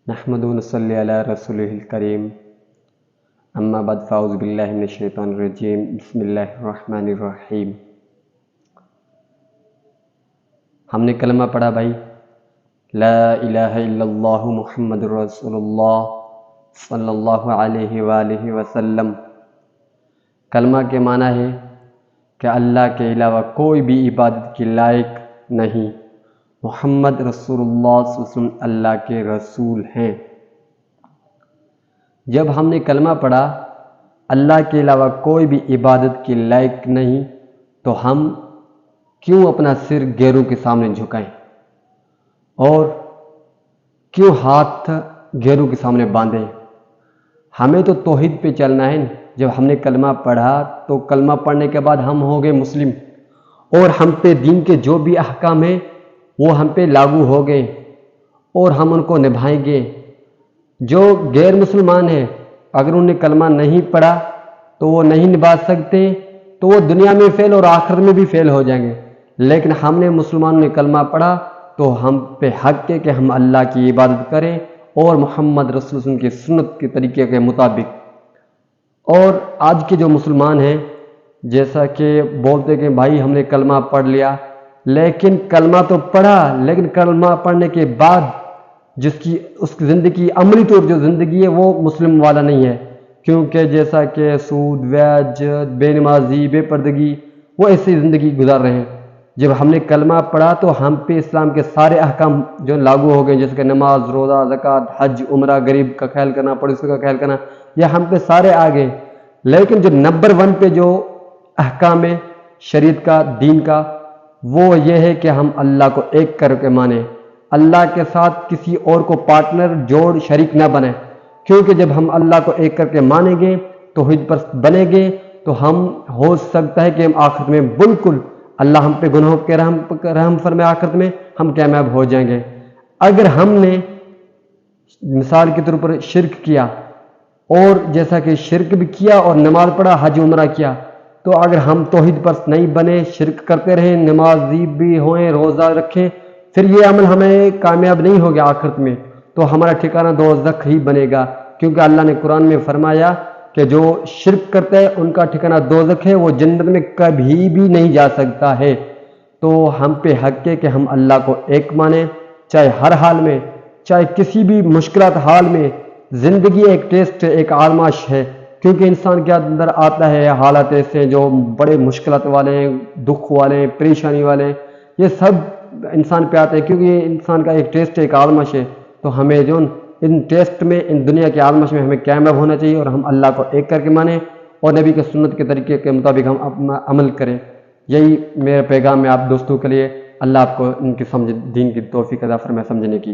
نحمد ونصلی علی رسولہ الکریم اما بعد فاعوذ باللہ من الشیطان الرجیم بسم اللہ الرحمن الرحیم۔ ہم نے کلمہ پڑھا بھائی، لا الہ الا اللہ محمد رسول اللہ صلی اللہ علیہ وآلہ وسلم۔ کلمہ کے معنی ہے کہ اللہ کے علاوہ کوئی بھی عبادت کے لائق نہیں، محمد رسول اللہ صلی اللہ علیہ وسلم اللہ کے رسول ہیں۔ جب ہم نے کلمہ پڑھا اللہ کے علاوہ کوئی بھی عبادت کے لائق نہیں، تو ہم کیوں اپنا سر غیروں کے سامنے جھکائیں اور کیوں ہاتھ غیروں کے سامنے باندھیں؟ ہمیں تو توحید پہ چلنا ہے۔ جب ہم نے کلمہ پڑھا تو کلمہ پڑھنے کے بعد ہم ہو گئے مسلم، اور ہم پہ دین کے جو بھی احکام ہیں وہ ہم پہ لاگو ہو گئے اور ہم ان کو نبھائیں گے۔ جو غیر مسلمان ہیں اگر انہوں نے کلمہ نہیں پڑھا تو وہ نہیں نبھا سکتے، تو وہ دنیا میں فیل اور آخرت میں بھی فیل ہو جائیں گے۔ لیکن ہم نے مسلمانوں نے کلمہ پڑھا تو ہم پہ حق ہے کہ ہم اللہ کی عبادت کریں اور محمد رسول اللہ کی سنت کے طریقے کے مطابق۔ اور آج کے جو مسلمان ہیں جیسا کہ بولتے کہ بھائی ہم نے کلمہ پڑھ لیا، لیکن کلمہ تو پڑھا، لیکن کلمہ پڑھنے کے بعد اس کی زندگی، عملی طور جو زندگی ہے وہ مسلم والا نہیں ہے، کیونکہ جیسا کہ سود، ویج، بے نمازی، بے پردگی، وہ ایسی زندگی گزار رہے ہیں۔ جب ہم نے کلمہ پڑھا تو ہم پہ اسلام کے سارے احکام جو لاگو ہو گئے، جیسے کہ نماز، روزہ، زکوٰۃ، حج، عمرہ، غریب کا خیال کرنا، پڑوسی کا خیال کرنا، یہ ہم پہ سارے آ گئے۔ لیکن جو نمبر 1 پہ جو احکام ہے شریعت کا، دین کا، وہ یہ ہے کہ ہم اللہ کو ایک کر کے مانیں، اللہ کے ساتھ کسی اور کو پارٹنر، جوڑ، شریک نہ بنیں، کیونکہ جب ہم اللہ کو ایک کر کے مانیں گے، توحید پر بنیں گے، تو ہم ہو سکتا ہے کہ ہم آخرت میں بالکل اللہ ہم پہ گناہوں کے رحم فرمائے، آخرت میں ہم کامیاب ہو جائیں گے۔ اگر ہم نے مثال کے طور پر شرک کیا، اور جیسا کہ شرک بھی کیا اور نماز پڑھا، حج عمرہ کیا، تو اگر ہم توحید پر نہیں بنے، شرک کرتے رہیں، نمازی بھی ہوئیں، روزہ رکھیں، پھر یہ عمل ہمیں کامیاب نہیں ہوگا آخرت میں، تو ہمارا ٹھکانہ دوزخ ہی بنے گا، کیونکہ اللہ نے قرآن میں فرمایا کہ جو شرک کرتا ہے ان کا ٹھکانہ دوزخ ہے، وہ جنت میں کبھی بھی نہیں جا سکتا ہے۔ تو ہم پہ حق ہے کہ ہم اللہ کو ایک مانیں، چاہے ہر حال میں، چاہے کسی بھی مشکلات حال میں۔ زندگی ایک ٹیسٹ ہے، ایک آزمائش ہے، کیونکہ انسان کے اندر آتا ہے حالات ایسے ہیں جو بڑے مشکلات والے ہیں، دکھ والے ہیں، پریشانی والے ہیں، یہ سب انسان پہ آتے ہیں، کیونکہ یہ انسان کا ایک ٹیسٹ ہے، ایک آزمائش ہے۔ تو ہمیں جو ان ٹیسٹ میں، ان دنیا کی آزمائش میں ہمیں کامیاب ہونا چاہیے، اور ہم اللہ کو ایک کر کے مانیں اور نبی کے سنت کے طریقے کے مطابق ہم اپنا عمل کریں۔ یہی میرا پیغام ہے آپ دوستوں کے لیے۔ اللہ آپ کو ان کی دین کی توفیق عطا فرمائے سمجھنے کی۔